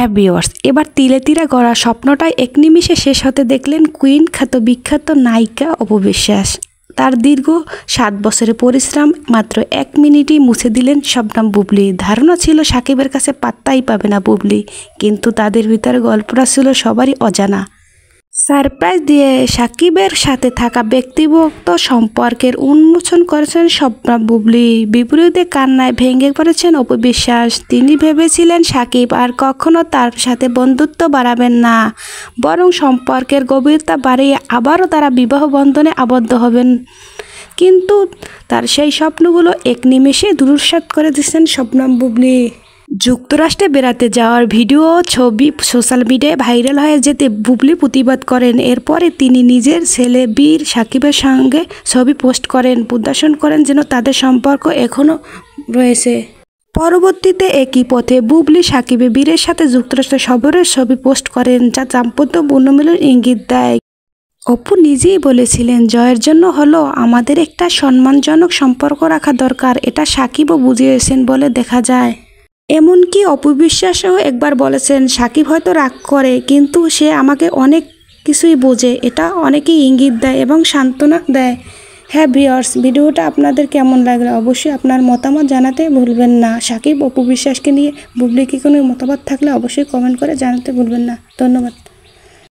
হ্যাঁ ভিউয়ার্স, এবার তিলে তিলে গড়া স্বপ্নটাই এক নিমিষে শেষ হতে দেখলেন কুইন খ্যাত বিখ্যাত নায়িকা অপু বিশ্বাস। তার দীর্ঘ 7 বছরের পরিশ্রম মাত্র 1 মিনিটই মুছে দিলেন শবনম বুবলী। ধারণা ছিল সাকিবের কাছে পাত্তাই পাবে না বুবলী, কিন্তু তাদের ভিতরে গল্পটা ছিল সবারই অজানা। সারপ্রাইজ দিয়ে সাকিবের সাথে থাকা ব্যক্তিগত সম্পর্কের উন্মোচন করেছেন শবনম বুবলী। বিপরীতে কান্নায় ভেঙে পড়েছেন অপু বিশ্বাস। তিনি ভেবেছিলেন সাকিব আর কখনো তার সাথে বন্ধুত্ব বাড়াবেন না, বরং সম্পর্কের গভীরতা বাড়িয়ে আবারও তারা বিবাহ বন্ধনে আবদ্ধ হবেন। কিন্তু তার সেই স্বপ্নগুলো এক নিমেষে ধূলিসাৎ করে দিচ্ছেন শবনম বুবলী। যুক্তরাষ্ট্রে বেড়াতে যাওয়ার ভিডিও ছবি সোশ্যাল মিডিয়ায় ভাইরাল হয়ে যেতে বুবলী প্রতিবাদ করেন। এরপরে তিনি নিজের ছেলে বীর সাকিবের সঙ্গে ছবি পোস্ট করেন, প্রদর্শন করেন যেন তাদের সম্পর্ক এখনও রয়েছে। পরবর্তীতে একই পথে বুবলী সাকিবের বীরের সাথে যুক্তরাষ্ট্র সফরের ছবি পোস্ট করেন, যা দাম্পত্য পুনর্মিলনের ইঙ্গিত দেয়। অপু নিজেই বলেছিলেন, জয়ের জন্য হলো আমাদের একটা সম্মানজনক সম্পর্ক রাখা দরকার। এটা সাকিবও বুঝিয়েছেন বলে দেখা যায়। এমনকি অপু বিশ্বাসও একবার বলেছেন, সাকিব হয়তো রাগ করে, কিন্তু সে আমাকে অনেক কিছুই বোঝে। এটা অনেকেই ইঙ্গিত দেয় এবং সান্ত্বনা দেয়। হ্যাঁ ভিউয়ার্স, ভিডিওটা আপনাদের কেমন লাগলো অবশ্যই আপনার মতামত জানাতে ভুলবেন না। সাকিব অপু বিশ্বাসকে নিয়ে বুবলী কি কোনো মতামত থাকলে অবশ্যই কমেন্ট করে জানাতে ভুলবেন না। ধন্যবাদ।